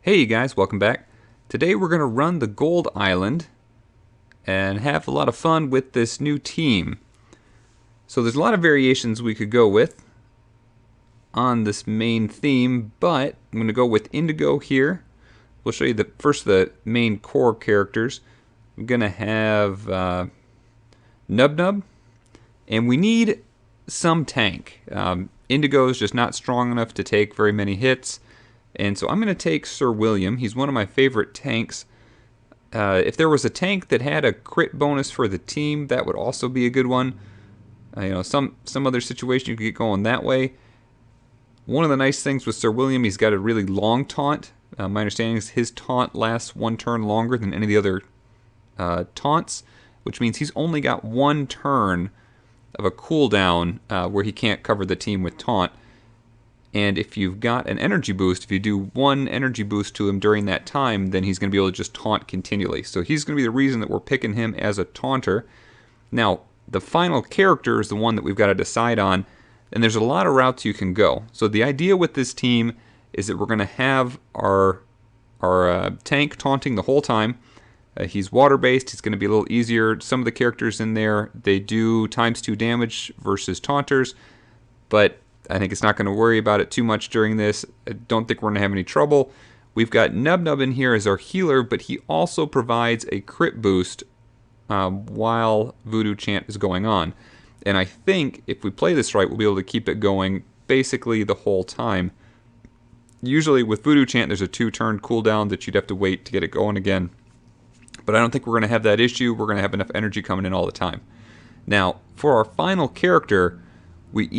Hey you guys, welcome back. Today we're going to run the Gold Island and have a lot of fun with this new team. So there's a lot of variations we could go with on this main theme, but I'm going to go with Indigo here. We'll show you the main core characters. I'm going to have Nub Nub, and we need some tank. Indigo is just not strong enough to take very many hits. And so I'm going to take Sir William. He's one of my favorite tanks. If there was a tank that had a crit bonus for the team, that would also be a good one. Some other situation you could get going that way. One of the nice things with Sir William, he's got a really long taunt. My understanding is his taunt lasts one turn longer than any of the other taunts, which means he's only got one turn of a cooldown where he can't cover the team with taunt. And if you've got an energy boost, if you do one energy boost to him during that time, then he's going to be able to just taunt continually. So he's going to be the reason that we're picking him as a taunter. Now, the final character is the one that we've got to decide on, and there's a lot of routes you can go. So the idea with this team is that we're going to have our tank taunting the whole time. He's water-based. He's going to be a little easier. Some of the characters in there, they do ×2 damage versus taunters, but I think it's not going to worry about it too much during this. I don't think we're going to have any trouble. We've got Nub Nub in here as our healer, but he also provides a crit boost while Voodoo Chant is going on. And I think if we play this right, we'll be able to keep it going basically the whole time. Usually with Voodoo Chant, there's a 2-turn cooldown that you'd have to wait to get it going again. But I don't think we're going to have that issue. We're going to have enough energy coming in all the time. Now, for our final character, we're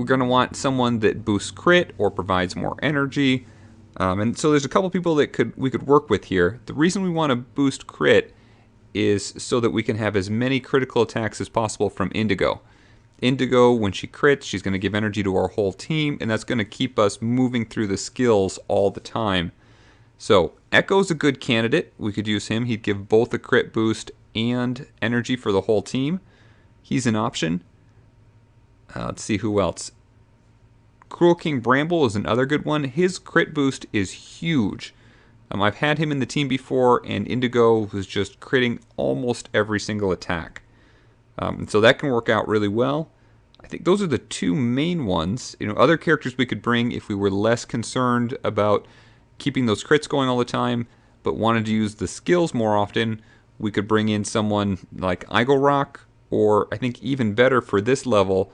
going to want someone that boosts crit or provides more energy. And so there's a couple people that we could work with here. The reason we want to boost crit is so that we can have as many critical attacks as possible from Indigo. Indigo, when she crits, she's going to give energy to our whole team, and that's going to keep us moving through the skills all the time. So Echo's a good candidate. We could use him. He'd give both a crit boost and energy for the whole team. He's an option. Let's see who else. Cruel King Bramble is another good one. His crit boost is huge. I've had him in the team before, and Indigo was just critting almost every single attack. So that can work out really well. I think those are the two main ones. Other characters we could bring if we were less concerned about keeping those crits going all the time, but wanted to use the skills more often. We could bring in someone like Rock, or I think even better for this level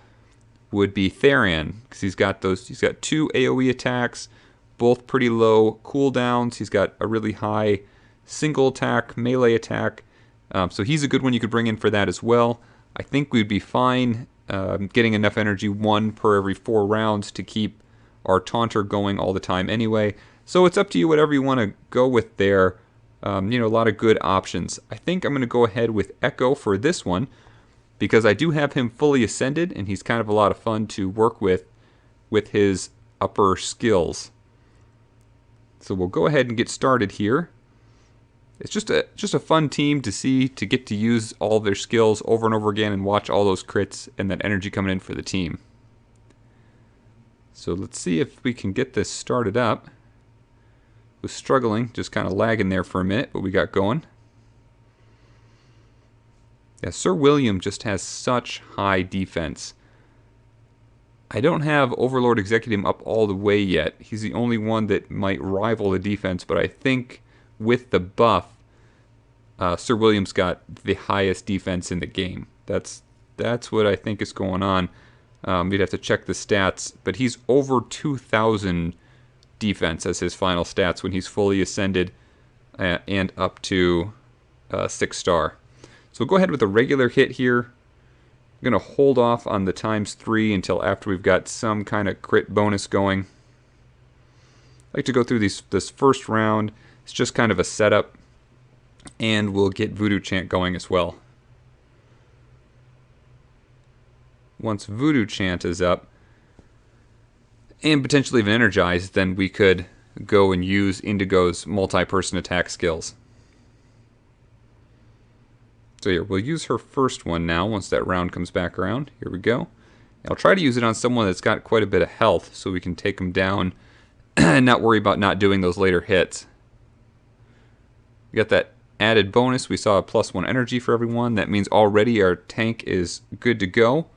would be Theran, because he's got 2 AoE attacks, both pretty low cooldowns. He's got a really high single attack, melee attack. So he's a good one you could bring in for that as well. I think we'd be fine getting enough energy, 1 per every 4 rounds, to keep our taunter going all the time anyway. So it's up to you, whatever you want to go with there. A lot of good options. I think I'm going to go ahead with Echo for this one, because I do have him fully ascended, and he's kind of a lot of fun to work with his upper skills. So we'll go ahead and get started here. It's just a fun team to get to use all their skills over and over again and watch all those crits and that energy coming in for the team. So let's see if we can get this started up. Was struggling, just kind of lagging there for a minute, but we got going. Yeah, Sir William just has such high defense. I don't have Overlord Executive up all the way yet. He's the only one that might rival the defense, but I think with the buff, Sir William's got the highest defense in the game. That's what I think is going on. We'd have to check the stats, but he's over 2,000 defense as his final stats when he's fully ascended and up to 6-star. So we'll go ahead with a regular hit here. I'm going to hold off on the ×3 until after we've got some kind of crit bonus going. I like to go through this first round. It's just kind of a setup, and we'll get Voodoo Chant going as well. Once Voodoo Chant is up, and potentially even energized, then we could go and use Indigo's multi-person attack skills. So here, we'll use her first one now once that round comes back around. Here we go. I'll try to use it on someone that's got quite a bit of health so we can take them down and not worry about not doing those later hits. We got that added bonus. We saw a +1 energy for everyone. That means already our tank is good to go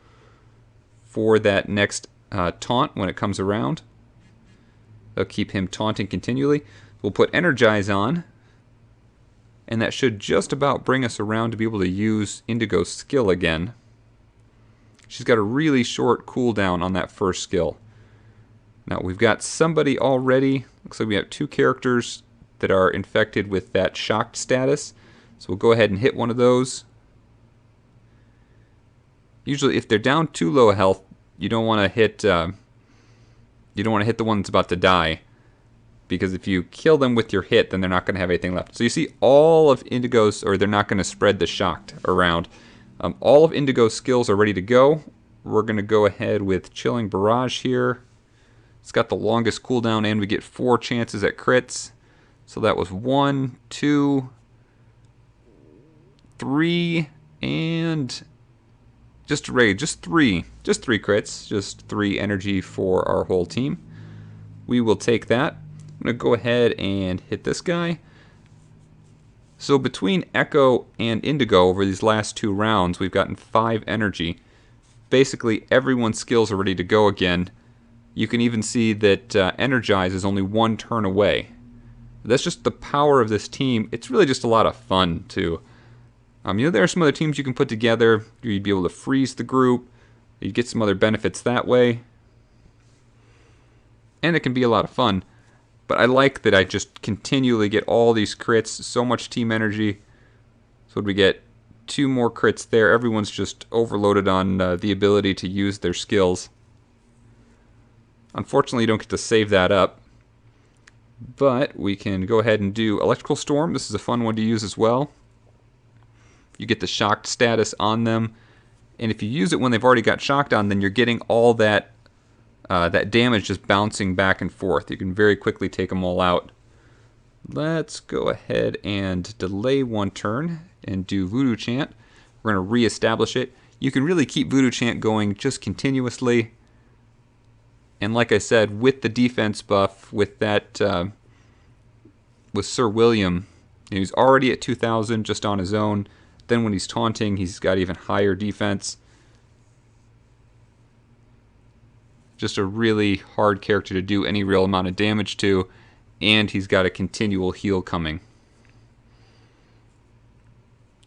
for that next taunt when it comes around. They'll keep him taunting continually. We'll put Energize on, and that should just about bring us around to be able to use Indigo's skill again. She's got a really short cooldown on that first skill. Now we've got somebody already. Looks like we have 2 characters that are infected with that shocked status. So we'll go ahead and hit one of those. Usually if they're down too low health, you don't want to hit the one that's about to die, because if you kill them with your hit, then they're not going to have anything left. So you see all of Indigo's, or they're not going to spread the shocked around. All of Indigo's skills are ready to go. We're going to go ahead with Chilling Barrage here. It's got the longest cooldown, and we get 4 chances at crits. So that was 1, 2, 3, and just 3 crits, just 3 energy for our whole team. We will take that. I'm going to go ahead and hit this guy. So between Echo and Indigo over these last 2 rounds, we've gotten 5 energy. Basically, everyone's skills are ready to go again. You can even see that Energize is only 1 turn away. That's just the power of this team. It's really just a lot of fun, too. You know, there are some other teams you can put together. You'd be able to freeze the group. You get some other benefits that way. And it can be a lot of fun. But I like that I just continually get all these crits, so much team energy. So we get 2 more crits there. Everyone's just overloaded on the ability to use their skills. Unfortunately, you don't get to save that up. But we can go ahead and do Electrical Storm. This is a fun one to use as well. You get the shocked status on them. And if you use it when they've already got shocked on, then you're getting all that that damage just bouncing back and forth. You can very quickly take them all out. Let's go ahead and delay 1 turn and do Voodoo Chant. We're going to reestablish it. You can really keep Voodoo Chant going just continuously. And like I said, with the defense buff, with that, with Sir William, he's already at 2,000 just on his own. Then when he's taunting, he's got even higher defense. Just a really hard character to do any real amount of damage to, and he's got a continual heal coming.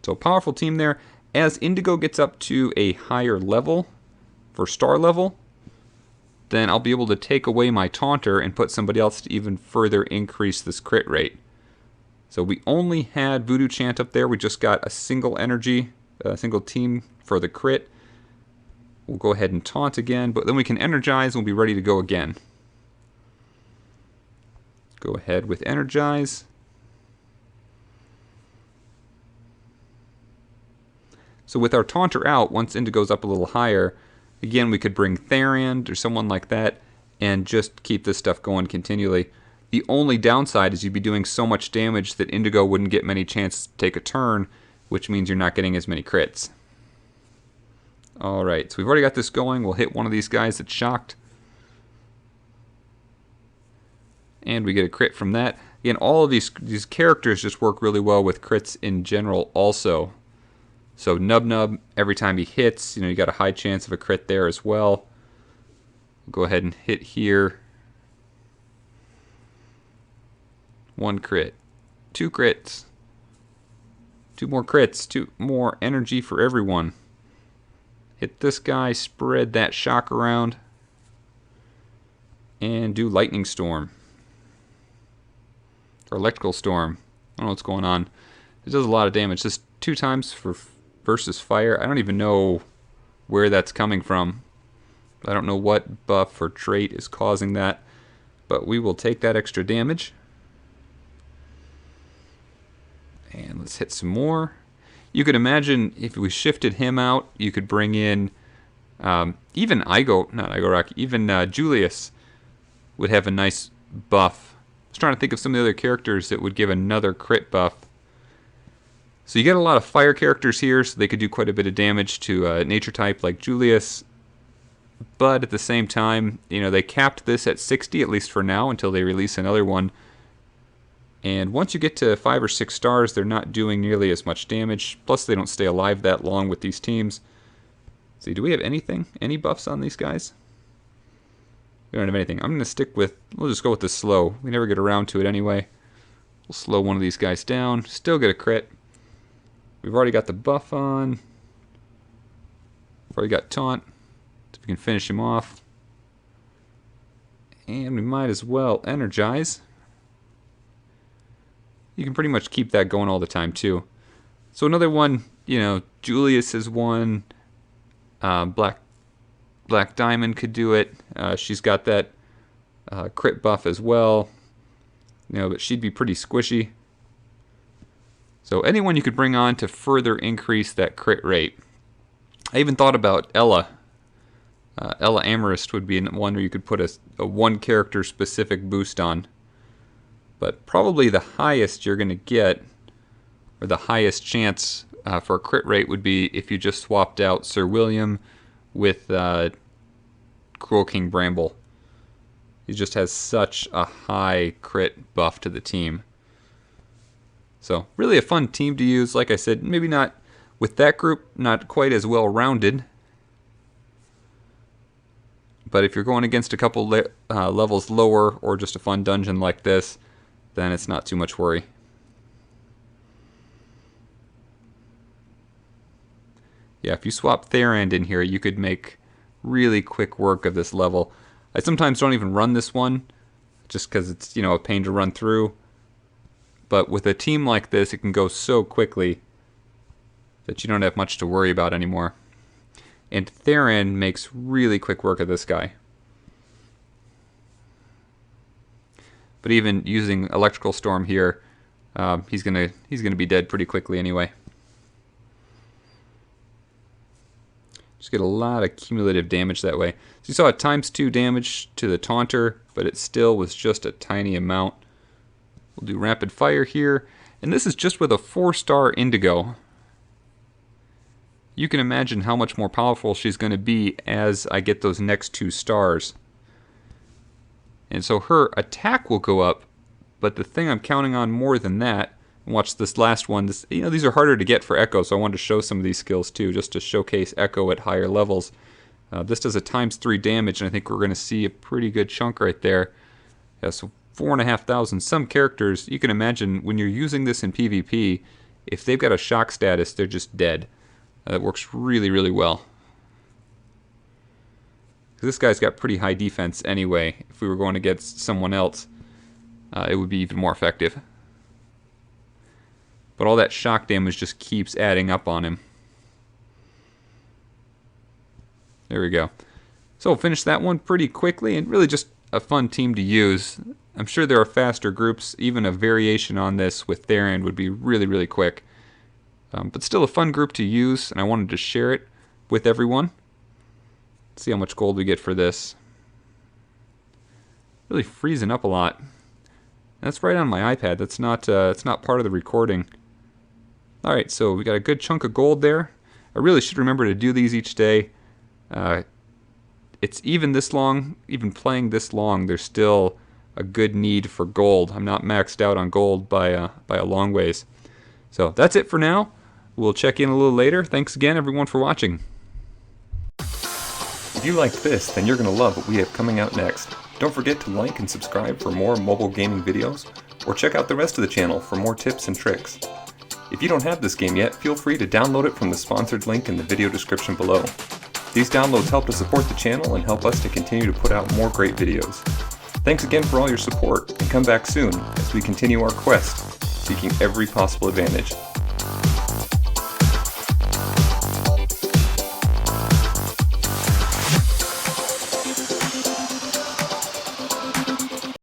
So powerful team there. As Indigo gets up to a higher level, for star level, then I'll be able to take away my taunter and put somebody else to even further increase this crit rate. So we only had Voodoo Chant up there. We just got a single energy, a single team for the crit. We'll go ahead and taunt again, but then we can Energize and we'll be ready to go again. Go ahead with Energize. So with our taunter out, once Indigo's up a little higher, again we could bring Therand or someone like that and just keep this stuff going continually. The only downside is you'd be doing so much damage that Indigo wouldn't get many chances to take a turn, which means you're not getting as many crits. Alright, so we've already got this going. We'll hit one of these guys that's shocked. And we get a crit from that. Again, all of these characters just work really well with crits in general also. So Nub Nub, every time he hits, you got a high chance of a crit there as well. We'll go ahead and hit here. 1 crit. 2 crits. 2 more crits. 2 more energy for everyone. Hit this guy, spread that shock around, and do Lightning Storm. Or Electrical Storm. I don't know what's going on. It does a lot of damage. Just 2 times for versus fire. I don't even know where that's coming from. I don't know what buff or trait is causing that. But we will take that extra damage. And let's hit some more. You could imagine if we shifted him out, you could bring in even even Julius would have a nice buff. I was trying to think of some of the other characters that would give another crit buff. So you get a lot of fire characters here, so they could do quite a bit of damage to a nature type like Julius. but at the same time, you know, they capped this at 60, at least for now, until they release another one. And once you get to 5 or 6 stars, they're not doing nearly as much damage. Plus, they don't stay alive that long with these teams. Let's see, do we have anything? Any buffs on these guys? We don't have anything. I'm going to stick with, we'll just go with the slow. We never get around to it anyway. We'll slow one of these guys down. Still get a crit. We've already got the buff on. We've already got taunt. So we can finish him off. And we might as well energize. You can pretty much keep that going all the time too. So another one, you know, Julius is one. Black Diamond could do it. She's got that crit buff as well. You know, but she'd be pretty squishy. So anyone you could bring on to further increase that crit rate. I even thought about Ella. Ella Amarist would be one where you could put a one character specific boost on. But probably the highest you're going to get, or the highest chance for a crit rate would be if you just swapped out Sir William with Cruel King Bramble. He just has such a high crit buff to the team. So really a fun team to use. Like I said, maybe not with that group, not quite as well rounded. But if you're going against a couple levels lower, or just a fun dungeon like this, then it's not too much worry. Yeah, if you swap Therand in here, you could make really quick work of this level. I sometimes don't even run this one, just because it's, you know, a pain to run through. But with a team like this, it can go so quickly that you don't have much to worry about anymore. And Therand makes really quick work of this guy. But even using Electrical Storm here, he's gonna be dead pretty quickly anyway. Just get a lot of cumulative damage that way. So you saw a ×2 damage to the Taunter, but it still was just a tiny amount. We'll do Rapid Fire here, and this is just with a 4-star Indigo. You can imagine how much more powerful she's going to be as I get those next 2 stars. And so her attack will go up, but the thing I'm counting on more than that, watch this last one, you know, these are harder to get for Echo, so I wanted to show some of these skills too, just to showcase Echo at higher levels. This does a ×3 damage, and I think we're going to see a pretty good chunk right there. Yeah, so 4,500. Some characters, you can imagine, when you're using this in PvP, if they've got a shock status, they're just dead. That works really, really well. This guy's got pretty high defense anyway. If we were going against someone else, it would be even more effective. But all that shock damage just keeps adding up on him. There we go. So we'll finish that one pretty quickly, and really just a fun team to use. I'm sure there are faster groups. Even a variation on this with Therand would be really, really quick. But still a fun group to use, and I wanted to share it with everyone. Let's see how much gold we get for this. Really freezing up a lot. That's right on my iPad. That's not it's not part of the recording. All right, so we got a good chunk of gold there. I really should remember to do these each day. It's even this long, even playing this long, there's still a good need for gold. I'm not maxed out on gold by a long ways. So that's it for now. We'll check in a little later. Thanks again, everyone, for watching. If you liked this, then you're going to love what we have coming out next. Don't forget to like and subscribe for more mobile gaming videos, or check out the rest of the channel for more tips and tricks. If you don't have this game yet, feel free to download it from the sponsored link in the video description below. These downloads help to support the channel and help us to continue to put out more great videos. Thanks again for all your support, and come back soon as we continue our quest, seeking every possible advantage.